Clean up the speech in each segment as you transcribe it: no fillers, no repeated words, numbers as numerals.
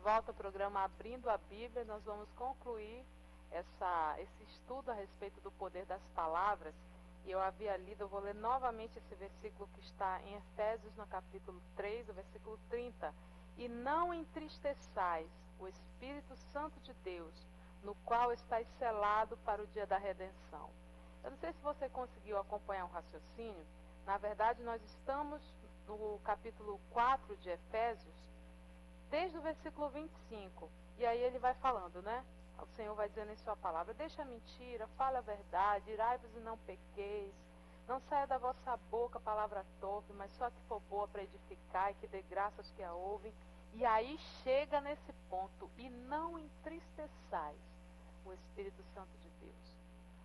volta ao programa Abrindo a Bíblia. Nós vamos concluir esse estudo a respeito do poder das palavras. E eu havia lido, eu vou ler novamente esse versículo que está em Efésios, no capítulo 3, o versículo 30. E não entristeçais o Espírito Santo de Deus, no qual estáis selado para o dia da redenção. Eu não sei se você conseguiu acompanhar o raciocínio. Na verdade, nós estamos no capítulo 4 de Efésios, desde o versículo 25. E aí ele vai falando, né? O Senhor vai dizendo em sua palavra: deixa a mentira, fala a verdade, irai-vos e não pequeis. Não saia da vossa boca palavra torpe, mas só que for boa para edificar e que dê graça aos que a ouvem. E aí chega nesse ponto: e não entristeçais o Espírito Santo de Deus.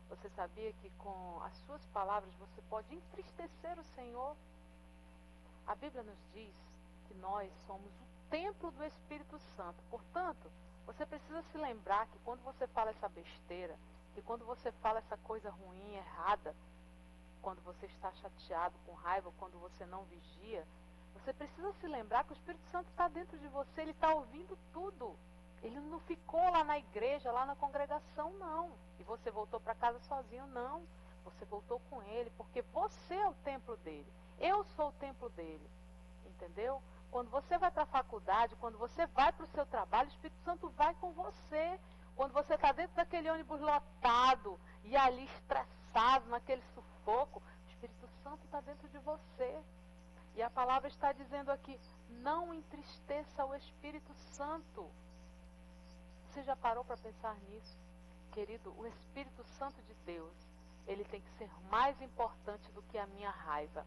Você sabia que com as suas palavras você pode entristecer o Senhor? A Bíblia nos diz que nós somos o templo do Espírito Santo. Portanto, você precisa se lembrar que quando você fala essa besteira, que quando você fala essa coisa ruim, errada, quando você está chateado, com raiva, quando você não vigia, você precisa se lembrar que o Espírito Santo está dentro de você, ele está ouvindo tudo. Ele não ficou lá na igreja, lá na congregação, não. E você voltou para casa sozinho, não. Você voltou com ele, porque você é o templo dele. Eu sou o templo dele. Entendeu? Quando você vai para a faculdade, quando você vai para o seu trabalho, o Espírito Santo vai com você. Quando você está dentro daquele ônibus lotado e ali estressado, naquele sufoco, o Espírito Santo está dentro de você. E a palavra está dizendo aqui: não entristeça o Espírito Santo. Você já parou para pensar nisso? Querido, o Espírito Santo de Deus, ele tem que ser mais importante do que a minha raiva.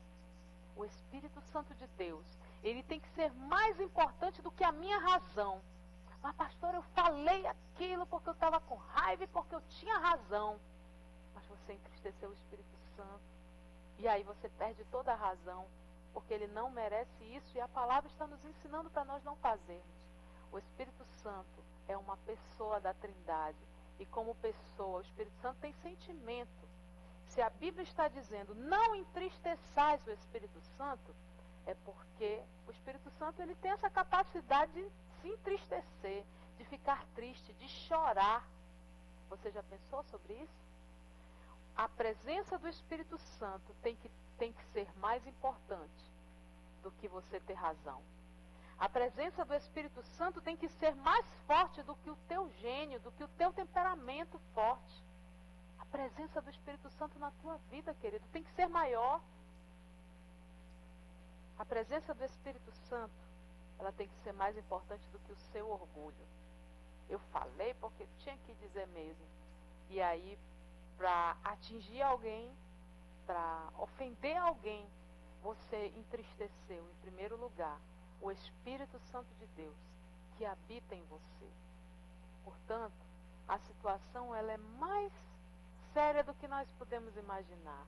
O Espírito Santo de Deus, ele tem que ser mais importante do que a minha razão. Mas, pastor, eu falei aquilo porque eu estava com raiva e porque eu tinha razão. Mas você entristeceu o Espírito Santo. E aí você perde toda a razão, porque ele não merece isso. E a palavra está nos ensinando para nós não fazermos. O Espírito Santo é uma pessoa da Trindade. E como pessoa, o Espírito Santo tem sentimento. Se a Bíblia está dizendo não entristeçais o Espírito Santo, é porque o Espírito Santo ele tem essa capacidade de se entristecer, de ficar triste, de chorar. Você já pensou sobre isso? A presença do Espírito Santo tem que ser mais importante do que você ter razão. A presença do Espírito Santo tem que ser mais forte do que o teu gênio, do que o teu temperamento forte. A presença do Espírito Santo na tua vida, querido, tem que ser maior. A presença do Espírito Santo, ela tem que ser mais importante do que o seu orgulho. Eu falei porque tinha que dizer mesmo. E aí, para atingir alguém, para ofender alguém, você entristeceu, em primeiro lugar, o Espírito Santo de Deus, que habita em você. Portanto, a situação ela é mais séria do que nós podemos imaginar.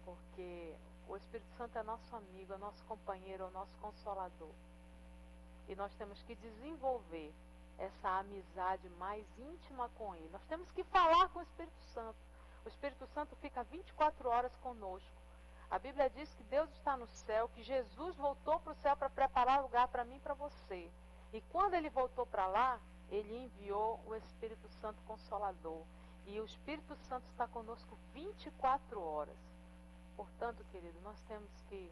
Porque o Espírito Santo é nosso amigo, é nosso companheiro, é o nosso consolador. E nós temos que desenvolver essa amizade mais íntima com ele. Nós temos que falar com o Espírito Santo. O Espírito Santo fica 24 horas conosco. A Bíblia diz que Deus está no céu, que Jesus voltou para o céu para preparar lugar para mim e para você. E quando ele voltou para lá, ele enviou o Espírito Santo Consolador. E o Espírito Santo está conosco 24 horas. Portanto, querido, nós temos que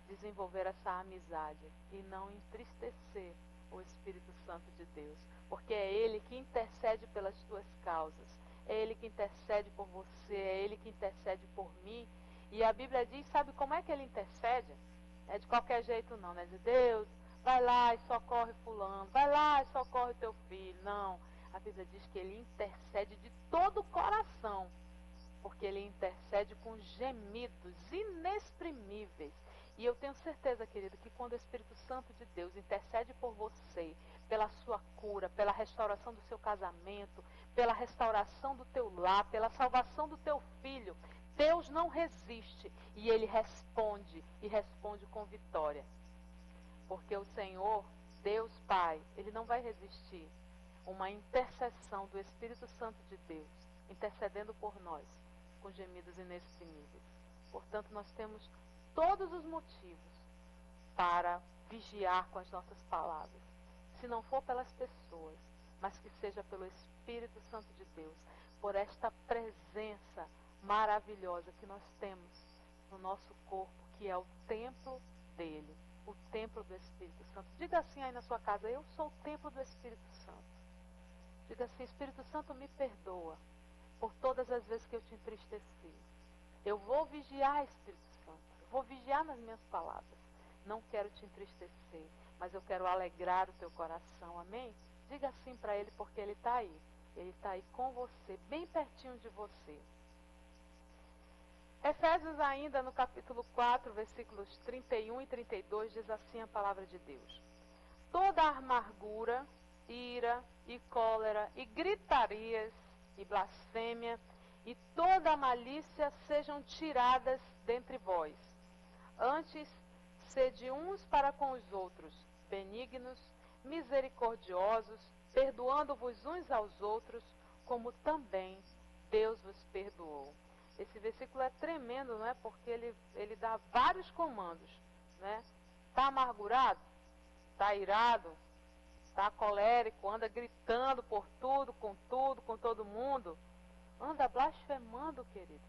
desenvolver essa amizade e não entristecer o Espírito Santo de Deus. Porque é ele que intercede pelas tuas causas. É ele que intercede por você, é ele que intercede por mim. E a Bíblia diz, sabe como é que ele intercede? É de qualquer jeito não, né? De Deus, vai lá e socorre fulano, vai lá e socorre teu filho. Não, a Bíblia diz que ele intercede de todo o coração, porque ele intercede com gemidos inexprimíveis. E eu tenho certeza, querido, que quando o Espírito Santo de Deus intercede por você, pela sua cura, pela restauração do seu casamento, pela restauração do teu lar, pela salvação do teu filho, Deus não resiste e ele responde, e responde com vitória. Porque o Senhor, Deus Pai, ele não vai resistir uma intercessão do Espírito Santo de Deus, intercedendo por nós, com gemidos inexprimíveis. Portanto, nós temos todos os motivos para vigiar com as nossas palavras. se não for pelas pessoas, mas que seja pelo Espírito Santo de Deus, por esta presença maravilhosa que nós temos no nosso corpo, que é o templo dele, o templo do Espírito Santo. Diga assim aí na sua casa: eu sou o templo do Espírito Santo. Diga assim: Espírito Santo, me perdoa por todas as vezes que eu te entristeci. Eu vou vigiar, Espírito Santo, eu vou vigiar nas minhas palavras. Não quero te entristecer, mas eu quero alegrar o teu coração, amém? Diga assim para ele, porque ele está aí. Ele está aí com você, bem pertinho de você. Efésios ainda no capítulo 4, versículos 31 e 32, diz assim a palavra de Deus: toda amargura, ira e cólera e gritarias e blasfêmia e toda malícia sejam tiradas dentre vós. Antes, sede uns para com os outros benignos, misericordiosos, perdoando-vos uns aos outros, como também Deus vos perdoou. Esse versículo é tremendo, não é? Porque ele dá vários comandos, né? Está amargurado? Está irado? Está colérico? Anda gritando por tudo, com todo mundo? Anda blasfemando, querido.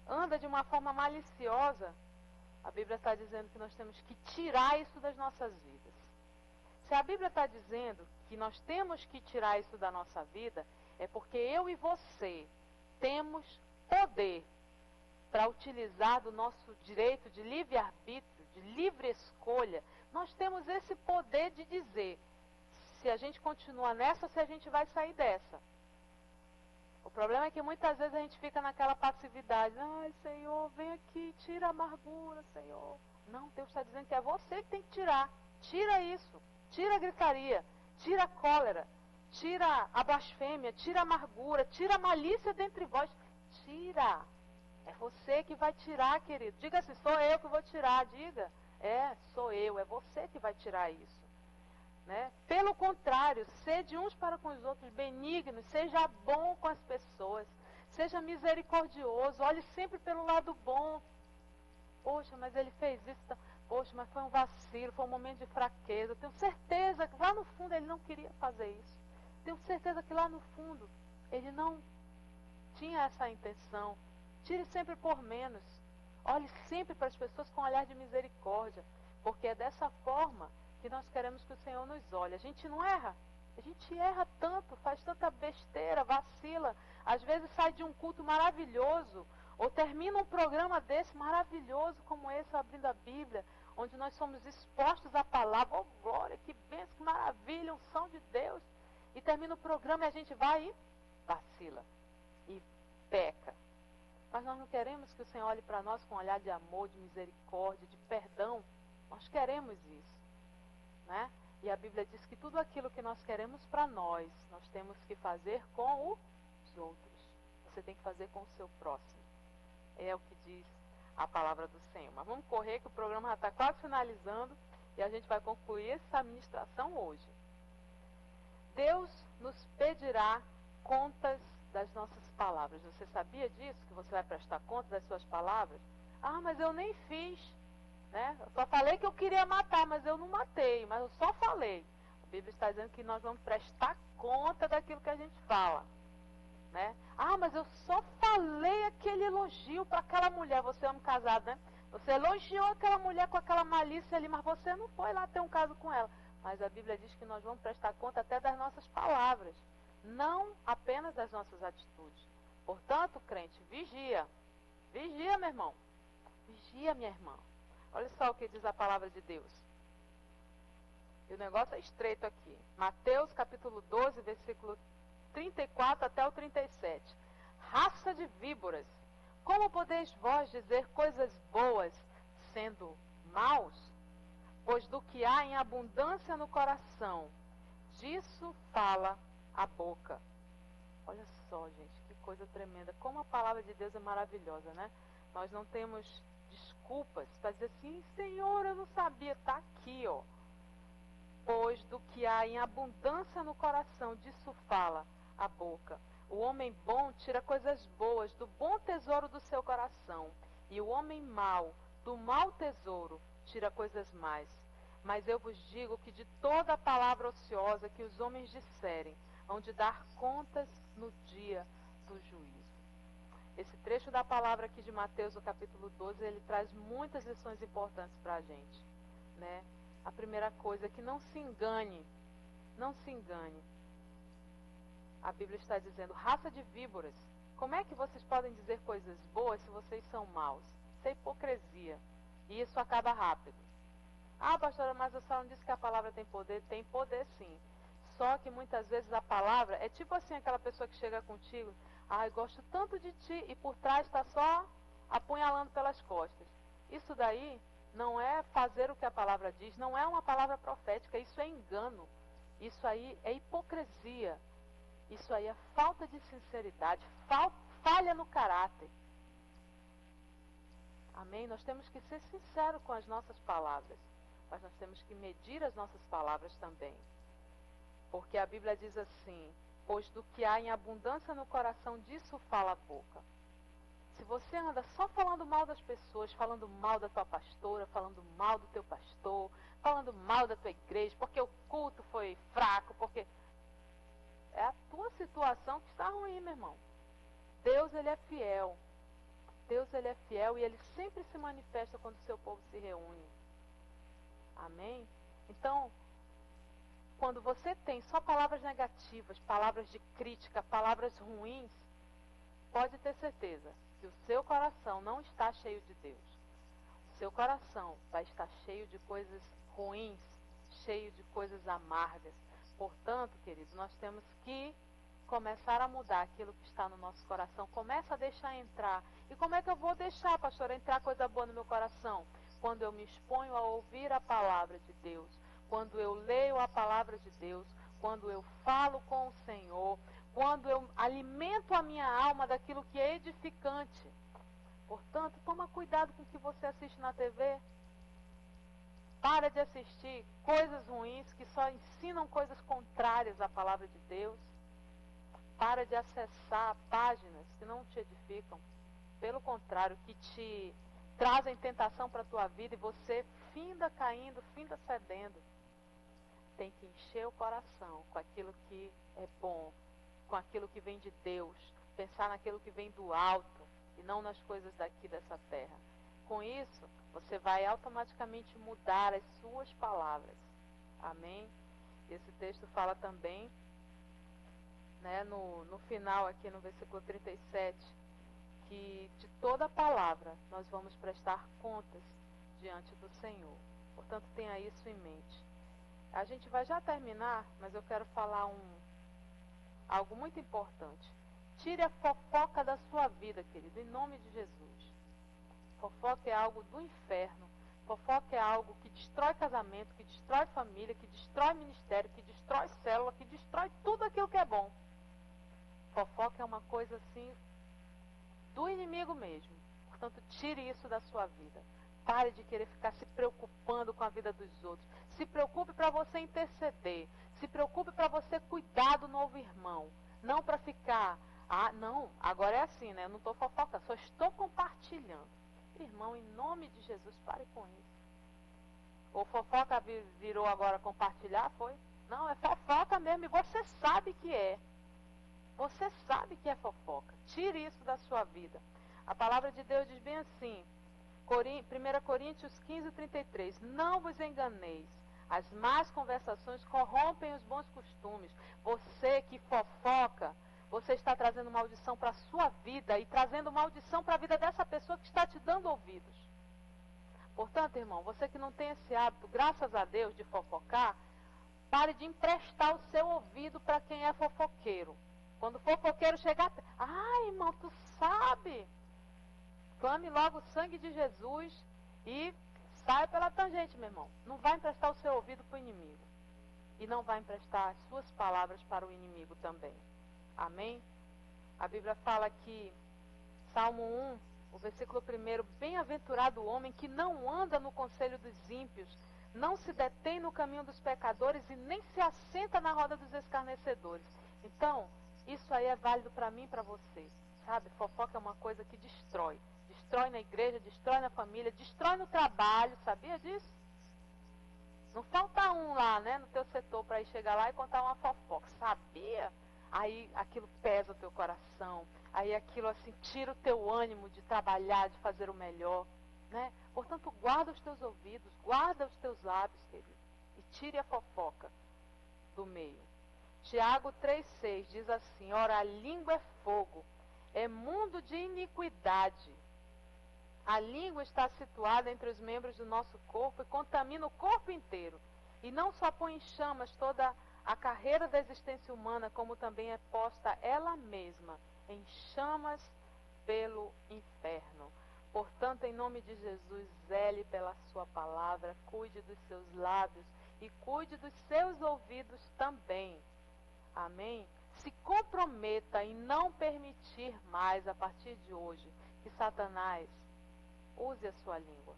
Anda de uma forma maliciosa. A Bíblia está dizendo que nós temos que tirar isso das nossas vidas. Se a Bíblia está dizendo que nós temos que tirar isso da nossa vida, é porque eu e você temos poder para utilizar do nosso direito de livre-arbítrio, de livre escolha. Nós temos esse poder de dizer se a gente continua nessa ou se a gente vai sair dessa. O problema é que muitas vezes a gente fica naquela passividade. Ai, Senhor, vem aqui, tira a amargura, Senhor. Não, Deus está dizendo que é você que tem que tirar. Tira isso. Tira a gritaria. Tira a cólera. Tira a blasfêmia. Tira a amargura. Tira a malícia dentre vós. Tira. É você que vai tirar, querido. Diga assim: sou eu que vou tirar. Diga. Sou eu. É você que vai tirar isso. Né? Pelo contrário, sede uns para com os outros benignos, seja bom com as pessoas, seja misericordioso, olhe sempre pelo lado bom. Poxa, mas ele fez isso, poxa, mas foi um vacilo, foi um momento de fraqueza. Eu tenho certeza que lá no fundo ele não queria fazer isso. Tenho certeza que lá no fundo ele não tinha essa intenção. Tire sempre por menos. Olhe sempre para as pessoas com um olhar de misericórdia, porque é dessa forma que nós queremos que o Senhor nos olhe. A gente não erra. A gente erra tanto, faz tanta besteira, vacila. Às vezes sai de um culto maravilhoso, ou termina um programa desse maravilhoso como esse, abrindo a Bíblia, onde nós somos expostos à palavra. Oh, glória, que bênção, que maravilha, unção de Deus. E termina o programa e a gente vai e vacila. E peca. Mas nós não queremos que o Senhor olhe para nós com um olhar de amor, de misericórdia, de perdão. Nós queremos isso. Né? E a Bíblia diz que tudo aquilo que nós queremos para nós temos que fazer com os outros. Você tem que fazer com o seu próximo. É o que diz a palavra do Senhor. Mas vamos correr que o programa já está quase finalizando e a gente vai concluir essa ministração hoje. Deus nos pedirá contas das nossas palavras. Você sabia disso? Que você vai prestar conta das suas palavras? Ah, mas eu nem fiz. Né? Eu só falei que eu queria matar, mas eu não matei, mas eu só falei. A Bíblia está dizendo que nós vamos prestar conta daquilo que a gente fala. Né? Ah, mas eu só falei aquele elogio para aquela mulher. Você é um casado, né? Você elogiou aquela mulher com aquela malícia ali, mas você não foi lá ter um caso com ela. Mas a Bíblia diz que nós vamos prestar conta até das nossas palavras, não apenas das nossas atitudes. Portanto, crente, vigia. Vigia, meu irmão. Vigia, minha irmã. Olha só o que diz a palavra de Deus. E o negócio é estreito aqui. Mateus capítulo 12, versículo 34 até o 37. Raça de víboras, como podeis vós dizer coisas boas, sendo maus? Pois do que há em abundância no coração, disso fala a boca. Olha só, gente, que coisa tremenda. Como a palavra de Deus é maravilhosa, né? Nós não temos desculpas para dizer assim: Senhor, eu não sabia. Está aqui, ó. Pois do que há em abundância no coração, disso fala a boca. O homem bom tira coisas boas do bom tesouro do seu coração, e o homem mau, do mau tesouro, tira coisas más. Mas eu vos digo que de toda palavra ociosa que os homens disserem, hão de dar contas no dia do juízo. Esse trecho da palavra aqui de Mateus, no capítulo 12, ele traz muitas lições importantes para a gente, né? A primeira coisa é que não se engane, não se engane. A Bíblia está dizendo, raça de víboras, como é que vocês podem dizer coisas boas se vocês são maus? Isso é hipocrisia, e isso acaba rápido. Ah, pastora, mas a senhora não disse que a palavra tem poder? Tem poder sim. Só que muitas vezes a palavra é tipo assim, aquela pessoa que chega contigo, ah, eu gosto tanto de ti, e por trás está só apunhalando pelas costas. Isso daí não é fazer o que a palavra diz, não é uma palavra profética, isso é engano. Isso aí é hipocrisia. Isso aí é falta de sinceridade, falha no caráter. Amém? Nós temos que ser sinceros com as nossas palavras, mas nós temos que medir as nossas palavras também. Porque a Bíblia diz assim, pois do que há em abundância no coração, disso fala a boca. Se você anda só falando mal das pessoas, falando mal da tua pastora, falando mal do teu pastor, falando mal da tua igreja, porque o culto foi fraco, porque é a tua situação que está ruim, meu irmão. Deus, ele é fiel. Deus, ele é fiel e ele sempre se manifesta quando o seu povo se reúne. Amém? Então, quando você tem só palavras negativas, palavras de crítica, palavras ruins, pode ter certeza que o seu coração não está cheio de Deus. O seu coração vai estar cheio de coisas ruins, cheio de coisas amargas. Portanto, querido, nós temos que começar a mudar aquilo que está no nosso coração. Começa a deixar entrar. E como é que eu vou deixar, pastor, entrar coisa boa no meu coração? Quando eu me exponho a ouvir a palavra de Deus, quando eu leio a palavra de Deus, quando eu falo com o Senhor, quando eu alimento a minha alma daquilo que é edificante. Portanto, toma cuidado com o que você assiste na TV. Para de assistir coisas ruins que só ensinam coisas contrárias à palavra de Deus. Para de acessar páginas que não te edificam. Pelo contrário, que te trazem tentação para a tua vida e você finda caindo, finda cedendo. Tem que encher o coração com aquilo que é bom, com aquilo que vem de Deus. Pensar naquilo que vem do alto e não nas coisas daqui dessa terra. Com isso, você vai automaticamente mudar as suas palavras. Amém? Esse texto fala também, né, no final aqui no versículo 37, que de toda palavra nós vamos prestar contas diante do Senhor. Portanto, tenha isso em mente. A gente vai já terminar, mas eu quero falar algo muito importante. Tire a fofoca da sua vida, querido, em nome de Jesus. Fofoca é algo do inferno. Fofoca é algo que destrói casamento, que destrói família, que destrói ministério, que destrói célula, que destrói tudo aquilo que é bom. Fofoca é uma coisa assim do inimigo mesmo. Portanto, tire isso da sua vida. Pare de querer ficar se preocupando com a vida dos outros. Se preocupe para você interceder. Se preocupe para você cuidar do novo irmão. Não para ficar, ah, não, agora é assim, né? Eu não estou fofocando, só estou compartilhando. Irmão, em nome de Jesus, pare com isso. Ou fofoca virou agora compartilhar, foi? Não, é fofoca mesmo, e você sabe que é. Você sabe que é fofoca. Tire isso da sua vida. A palavra de Deus diz bem assim, 1 Coríntios 15, 33. Não vos enganeis. As más conversações corrompem os bons costumes. Você que fofoca, você está trazendo maldição para a sua vida e trazendo maldição para a vida dessa pessoa que está te dando ouvidos. Portanto, irmão, você que não tem esse hábito, graças a Deus, de fofocar, pare de emprestar o seu ouvido para quem é fofoqueiro. Quando o fofoqueiro chegar, ai, irmão, tu sabe? Clame logo o sangue de Jesus e saia pela tangente, meu irmão. Não vai emprestar o seu ouvido para o inimigo. E não vai emprestar as suas palavras para o inimigo também. Amém? A Bíblia fala aqui, Salmo 1, o versículo 1, bem-aventurado o homem que não anda no conselho dos ímpios, não se detém no caminho dos pecadores e nem se assenta na roda dos escarnecedores. Então, isso aí é válido para mim e para você. Sabe, fofoca é uma coisa que destrói. Destrói na igreja, destrói na família, destrói no trabalho, sabia disso? Não falta um lá, né, no teu setor para ir chegar lá e contar uma fofoca. Sabia? Aí aquilo pesa o teu coração. Aí aquilo assim tira o teu ânimo de trabalhar, de fazer o melhor, né? Portanto, guarda os teus ouvidos, guarda os teus lábios, querido, e tire a fofoca do meio. Tiago 3,6 diz assim: ora, a língua é fogo, é mundo de iniquidade. A língua está situada entre os membros do nosso corpo e contamina o corpo inteiro. E não só põe em chamas toda a carreira da existência humana, como também é posta ela mesma em chamas pelo inferno. Portanto, em nome de Jesus, zele pela sua palavra, cuide dos seus lábios e cuide dos seus ouvidos também. Amém? Se comprometa em não permitir mais, a partir de hoje, que Satanás use a sua língua.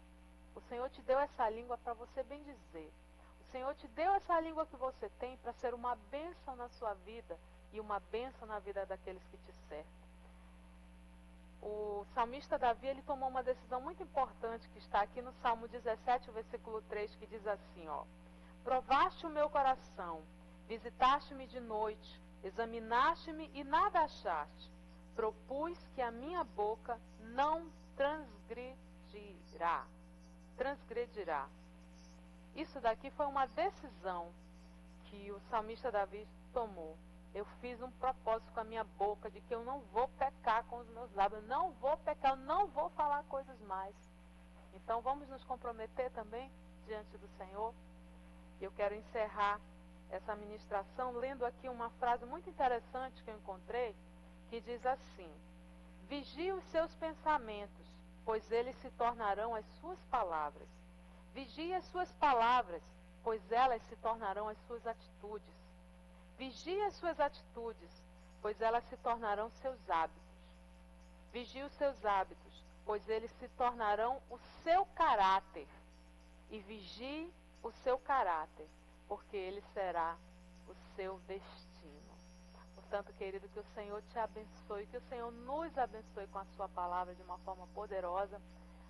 O Senhor te deu essa língua para você bem dizer. O Senhor te deu essa língua que você tem para ser uma bênção na sua vida e uma bênção na vida daqueles que te cercam. O salmista Davi, ele tomou uma decisão muito importante que está aqui no Salmo 17, versículo 3, que diz assim, ó: provaste o meu coração, visitaste-me de noite, examinaste-me e nada achaste. Propus que a minha boca não transgredirá. Isso daqui foi uma decisão que o salmista Davi tomou. Eu fiz um propósito com a minha boca de que eu não vou pecar com os meus lábios, eu não vou pecar, eu não vou falar coisas mais. Então vamos nos comprometer também diante do Senhor. E eu quero encerrar essa ministração lendo aqui uma frase muito interessante que eu encontrei, que diz assim: vigie os seus pensamentos, pois eles se tornarão as suas palavras. Vigie as suas palavras, pois elas se tornarão as suas atitudes. Vigie as suas atitudes, pois elas se tornarão seus hábitos. Vigie os seus hábitos, pois eles se tornarão o seu caráter. E vigie o seu caráter, porque ele será o seu destino. Portanto, querido, que o Senhor te abençoe, que o Senhor nos abençoe com a sua palavra de uma forma poderosa.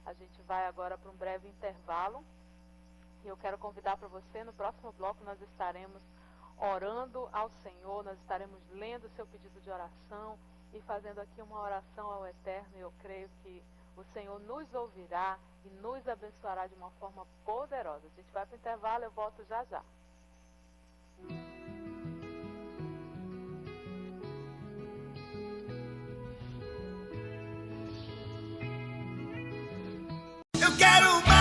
A gente vai agora para um breve intervalo. E eu quero convidar para você, no próximo bloco nós estaremos orando ao Senhor, nós estaremos lendo o seu pedido de oração e fazendo aqui uma oração ao Eterno. E eu creio que o Senhor nos ouvirá e nos abençoará de uma forma poderosa. A gente vai para o intervalo, eu volto já já. Eu quero mais.